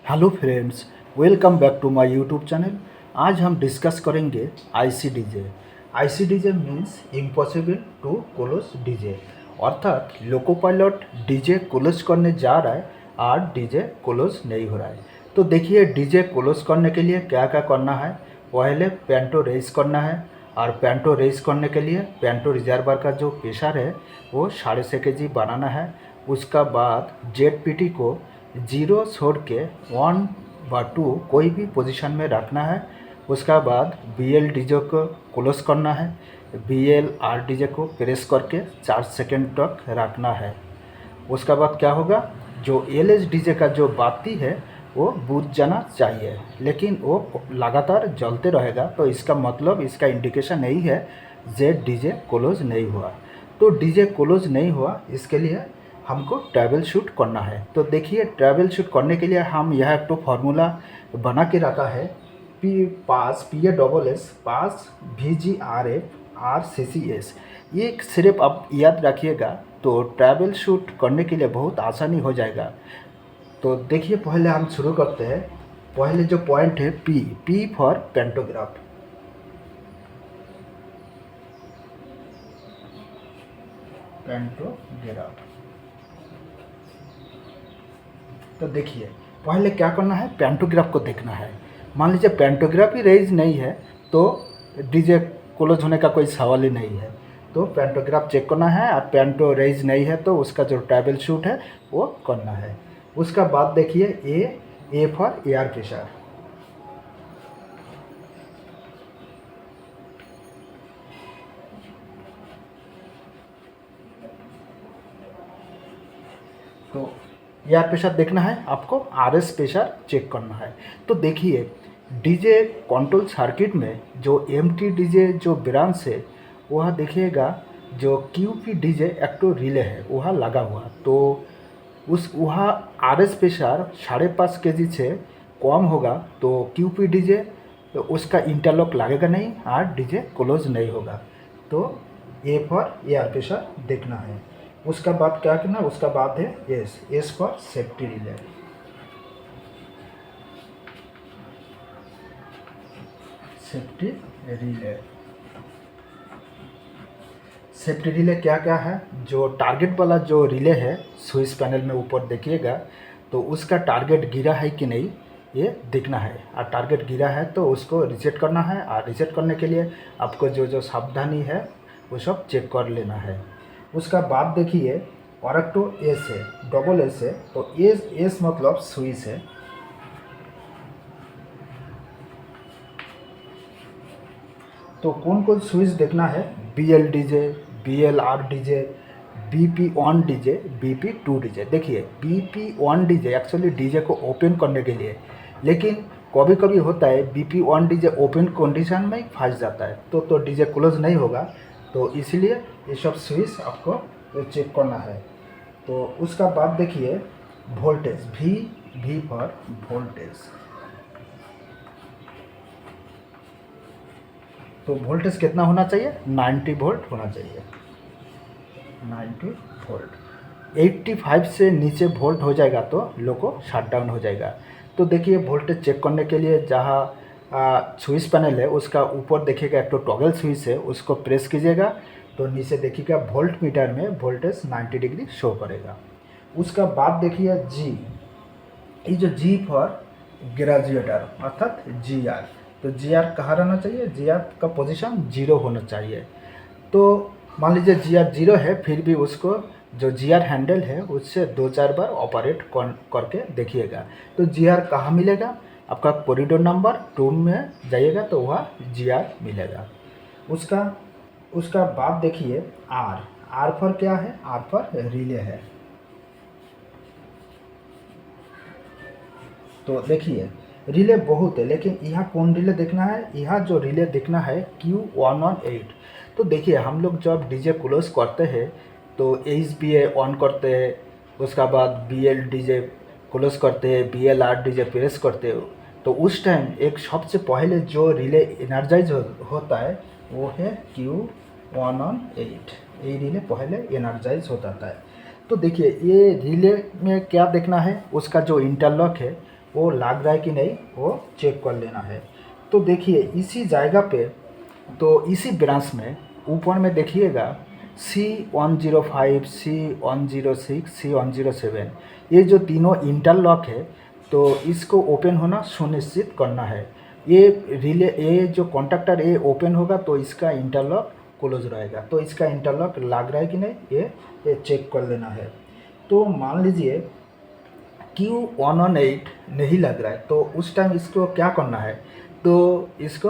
Hello friends, welcome back to my YouTube channel. आज हम discuss करेंगे IC DJ. IC DJ means impossible to close DJ, अर्थात loco pilot DJ close करने जा रहा है और डीजे क्लोज नहीं हो रहा है। तो देखिए, डीजे क्लोज करने के लिए क्या क्या करना है। पहले पेंटो रेस करना है, और पेंटो रेस करने के लिए पेंटो रिजर्वर का जो प्रेशर है वो 6.5 kg बनाना है। उसका बाद जेड को 0 छोड़ के 1 व 2 कोई भी पोजीशन में रखना है। उसका बाद BL डीजे को क्लोज करना है। BL आर डीजे को प्रेस करके 4 सेकेंड तक रखना है। उसका बाद क्या होगा, जो LH डीजे का जो बाती है वो बुझ जाना चाहिए, लेकिन वो लगातार जलते रहेगा। तो इसका मतलब, इसका इंडिकेशन यही है जे डीजे क्लोज नहीं हुआ। तो डीजे क्लोज नहीं हुआ, इसके लिए हमको ट्रैवल शूट करना है। तो देखिए, ट्रैवल शूट करने के लिए हम यह एक तो फार्मूला बना के रखा है, PASS पास VGRF RCCS। ये सिर्फ आप याद रखिएगा, तो ट्रैवल शूट करने के लिए बहुत आसानी हो जाएगा। तो देखिए, पहले हम शुरू करते हैं। पहले जो पॉइंट है P फॉर पेंटोग्राफ। पेंटोग्राफ। तो देखिए, पहले क्या करना है, पेंटोग्राफ को देखना है। मान लीजिए पेंटोग्राफ ही रेज नहीं है तो डीजे क्लोज होने का कोई सवाल ही नहीं है। तो पेंटोग्राफ चेक करना है, और पेंटो रेज नहीं है तो उसका जो ट्रैवल शूट है वो करना है। उसका बाद देखिए, ए फॉर एयर प्रेशर। तो एयर प्रेशर देखना है आपको, RS प्रेशर चेक करना है। तो देखिए, डीजे कंट्रोल सर्किट में जो MT डीजे जो ब्रांच है वह देखिएगा, जो QP डीजे एक तो रिले है वह लगा हुआ, तो उस वह RS प्रेशर 5.5 kg से कम होगा तो QP डीजे तो उसका इंटरलॉक लगेगा नहीं और डीजे क्लोज नहीं होगा। तो A फॉर एयर प्रेशर देखना है। उसका बाद क्या करना, उसका बाद है S for safety relay. Safety relay. Safety relay क्या क्या है, जो टारगेट वाला जो रिले है स्विच पैनल में ऊपर देखिएगा, तो उसका टारगेट गिरा है कि नहीं ये देखना है। और टारगेट गिरा है तो उसको रिसेट करना है, और रिसेट करने के लिए आपको जो जो सावधानी है वो सब चेक कर लेना है। उसका बाद देखिए, और एक तो एस है, डबल एस है, तो एस मतलब स्विच है। तो कौन कौन स्विच देखना है, BL DJ, BL-R DJ, BP1 DJ, BP2 DJ. देखिए, BP1 डीजे एक्चुअली डीजे को ओपन करने के लिए, लेकिन कभी कभी होता है BP1 डीजे ओपन कंडीशन में ही फंस जाता है तो डीजे क्लोज नहीं होगा। तो इसलिए ये सब स्विच आपको चेक करना है। तो उसका बाद देखिए, वोल्टेज V फॉर वोल्टेज। तो वोल्टेज कितना होना चाहिए, 90 वोल्ट होना चाहिए। 90 वोल्ट। 85 से नीचे वोल्ट हो जाएगा तो लोको शट डाउन हो जाएगा। तो देखिए, वोल्टेज चेक करने के लिए जहाँ स्विच पैनल है उसका ऊपर देखिएगा एक तो टॉगल स्विच है, उसको प्रेस कीजिएगा तो नीचे देखिएगा वोल्ट मीटर में वोल्टेज 90 डिग्री शो करेगा। उसका बाद देखिए G, ये जो G फॉर ग्रेजुएटर अर्थात GR। तो GR कहाँ रहना चाहिए, GR का पोजीशन 0 होना चाहिए। तो मान लीजिए GR 0 है, फिर भी उसको जो GR हैंडल है उससे 2-4 बार ऑपरेट करके देखिएगा। तो GR कहाँ मिलेगा, आपका कॉरिडोर नंबर 2 में जाइएगा तो वहाँ GR मिलेगा। उसका बाद देखिए R फॉर क्या है, R फॉर रिले है। तो देखिए, रिले बहुत है, लेकिन यहाँ कौन रिले देखना है, यहाँ जो रिले देखना है Q118। तो देखिए, हम लोग जब डीजे क्लोज करते हैं तो HBA ऑन करते हैं, उसका बाद BL डीजे क्लोज करते हैं, BL-R डीजे प्रेस करते हैं, तो उस टाइम एक सबसे पहले जो रिले एनर्जाइज होता है वो है Q118। ये रिले पहले एनर्जाइज होता है। तो देखिए, ये रिले में क्या देखना है, उसका जो इंटरलॉक है वो लग रहा है कि नहीं वो चेक कर लेना है। तो देखिए इसी जगह पे, तो इसी ब्रांच में ऊपर में देखिएगा C105, C106, C107, ये जो तीनों इंटरलॉक है, तो इसको ओपन होना सुनिश्चित करना है। ये रिले, ये जो कॉन्टैक्टर ये ओपन होगा तो इसका इंटरलॉक क्लोज रहेगा। तो इसका इंटरलॉक लग रहा है कि नहीं ये चेक कर लेना है। तो मान लीजिए Q118 नहीं लग रहा है, तो उस टाइम इसको क्या करना है, तो इसको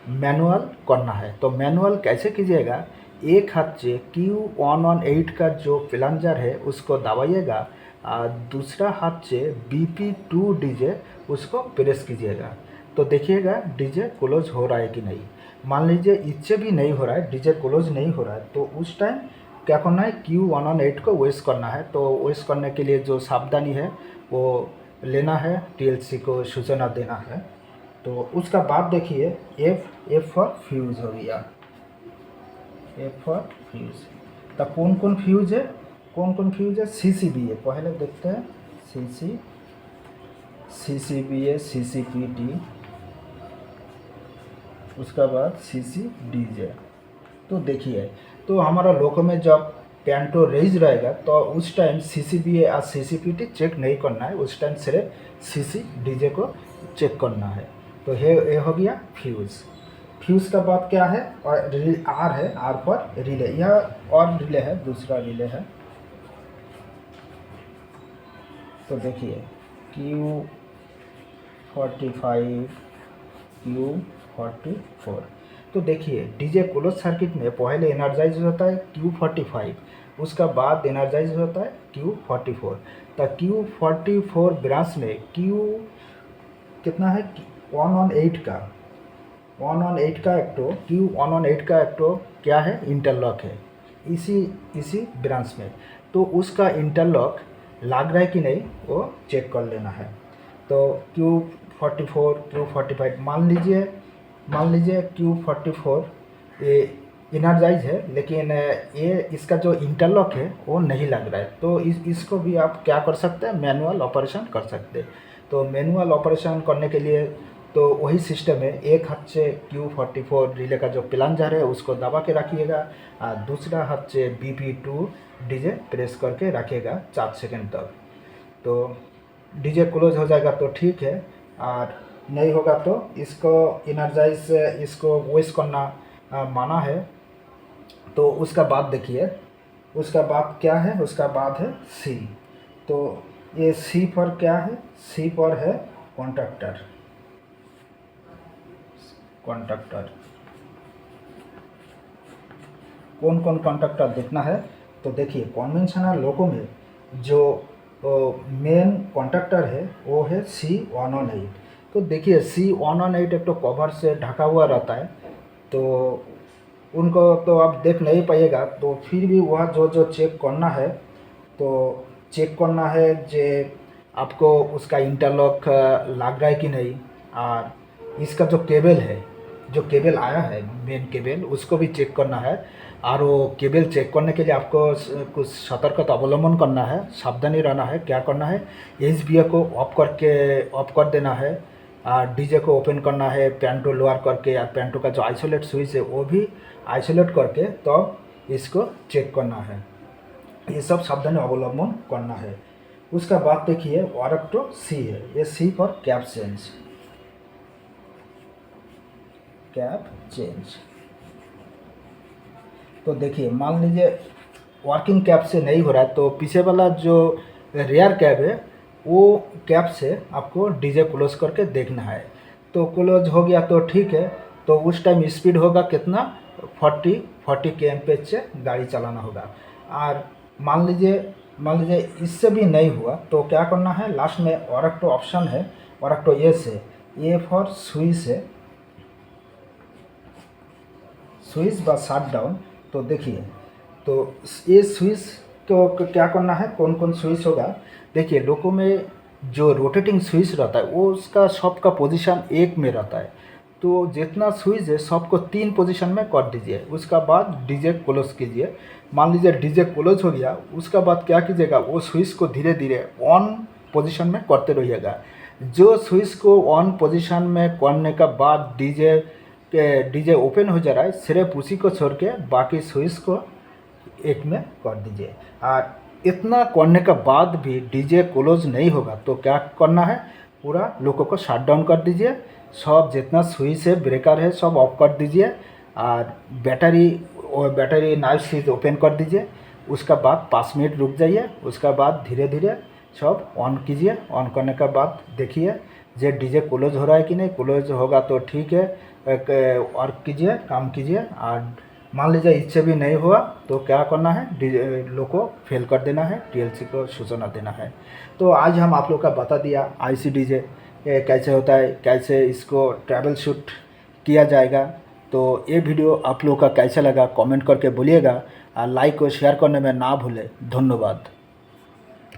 मैनुअल करना है। तो मैनुअल कैसे कीजिएगा, एक हाथ से Q118 का जो प्लंजर है उसको दबाइएगा और दूसरा हाथ से BP2 डीजे उसको प्रेस कीजिएगा। तो देखिएगा डीजे क्लोज हो रहा है कि नहीं। मान लीजिए इससे भी नहीं हो रहा है, डीजे क्लोज नहीं हो रहा है, तो उस टाइम क्या करना है, Q118 को वेस्ट करना है। तो वेस्ट करने के लिए जो सावधानी है वो लेना है, TLC को सूचना देना है। तो उसका बाद देखिए F फॉर फ्यूज़ हो गया, F फॉर फ्यूज़। तो कौन कौन फ्यूज़ है, CCB है, पहले देखते हैं। CCB है, CCPT, उसका बाद CCDJ। तो देखिए, तो हमारा लोको में जब पैंटो रेज रहेगा तो उस टाइम CCBA और CCPT चेक नहीं करना है, उस टाइम सिर्फ CCDJ को चेक करना है। तो ये हो गया फ्यूज़। फ्यूज़ का बाद क्या है, और R है, R पर रिले, यह और रिले है, दूसरा रिले है। तो देखिए Q45, Q44। तो देखिए डीजे क्लोज सर्किट में पहले एनर्जाइज होता है Q45, उसका बाद एनर्जाइज होता है Q44। तो Q44 ब्रांच में Q कितना है, 118 का, 118 का एक तो Q118 का एक तो क्या है, इंटरलॉक है इसी ब्रांच में। तो उसका इंटरलॉक लग रहा है कि नहीं वो चेक कर लेना है। तो Q44, Q45, मान लीजिए Q44 ये इनर्जाइज है, लेकिन ये इसका जो इंटरलॉक है वो नहीं लग रहा है। तो इसको भी आप क्या कर सकते हैं, मैनुअल ऑपरेशन कर सकते हैं। तो मैनुअल ऑपरेशन करने के लिए तो वही सिस्टम है, एक हाथ से Q44 रिले का जो प्लंजर है उसको दबा के रखिएगा और दूसरा हाथ से BP2 डीजे प्रेस करके रखिएगा 4 सेकंड तक। तो डीजे क्लोज हो जाएगा तो ठीक है, और नहीं होगा तो इसको इनर्जाइज, इसको वेस्ट करना माना है। तो उसका बाद देखिए, उसका बाद क्या है, उसका बाद है C। तो ये C पर क्या है, C पर है कॉन्टैक्टर। कौन कौन कॉन्टैक्टर देखना है, तो देखिए कन्वेंशनल लोको में जो मेन कॉन्टैक्टर है वो है C118। तो देखिए C118 एक तो कवर से ढका हुआ रहता है, तो उनको तो आप देख नहीं पाइएगा। तो फिर भी वह जो चेक करना है, तो चेक करना है जे आपको उसका इंटरलॉक लग रहा है कि नहीं, और इसका जो केबल है, जो केबल आया है मेन केबल, उसको भी चेक करना है। और वो केबल चेक करने के लिए आपको कुछ सतर्कता अवलंबन करना है, सावधानी रहना है। क्या करना है, SBA को ऑफ कर देना है, और डीजे को ओपन करना है पैंटो लोअर करके, या पैंटो का जो आइसोलेट स्विच है वो भी आइसोलेट करके तो इसको चेक करना है। ये सब सावधानी अवलंबन करना है। उसका बाद देखिए और तो C है, ये C पर कैप चेंज। तो देखिए मान लीजिए वर्किंग कैप से नहीं हो रहा है, तो पीछे वाला जो रेयर कैप है वो कैप से आपको डीजे क्लोज करके देखना है। तो क्लोज हो गया तो ठीक है। तो उस टाइम स्पीड होगा कितना, 40 kmph से गाड़ी चलाना होगा। और मान लीजिए इससे भी नहीं हुआ तो क्या करना है, लास्ट में और एक तो ऑप्शन है, और एक तो ए फॉर स्विच है, स्विच व शट डाउन। तो देखिए, तो ये स्विच तो क्या करना है, कौन कौन स्विच होगा, देखिए लोको में जो रोटेटिंग स्विच रहता है वो उसका सबका पोजीशन एक में रहता है। तो जितना स्विच है सबको 3 पोजीशन में कर दीजिए, उसका बाद डीजे क्लोज कीजिए। मान लीजिए डीजे क्लोज हो गया, उसका बाद क्या कीजिएगा, वो स्विच को धीरे धीरे ऑन पोजीशन में करते रहिएगा। जो स्विच को ऑन पोजीशन में करने के बाद डीजे ओपन हो जा रहा है, सिर्फ उसी को छोड़ के बाकी स्विच को एक में कर दीजिए। और इतना करने के बाद भी डीजे क्लोज नहीं होगा तो क्या करना है, पूरा लोगों को शट डाउन कर दीजिए, सब जितना स्विच है ब्रेकर है सब ऑफ कर दीजिए, और बैटरी नाइट स्विच ओपन कर दीजिए। उसका बाद 5 मिनट रुक जाइए, उसका बाद धीरे धीरे सब ऑन कीजिए। ऑन करने के बाद देखिए जे डीजे क्लोज हो रहा है कि नहीं, क्लोज होगा तो ठीक है, और कीजिए, काम कीजिए। और मान लीजिए इससे भी नहीं हुआ तो क्या करना है, लोग को फेल कर देना है, टीएलसी को सूचना देना है। तो आज हम आप लोग का बता दिया आईसी डीजे कैसे होता है, कैसे इसको ट्रैवल शूट किया जाएगा। तो ये वीडियो आप लोग का कैसा लगा कमेंट करके बोलिएगा, और लाइक और शेयर करने में ना भूलें। धन्यवाद।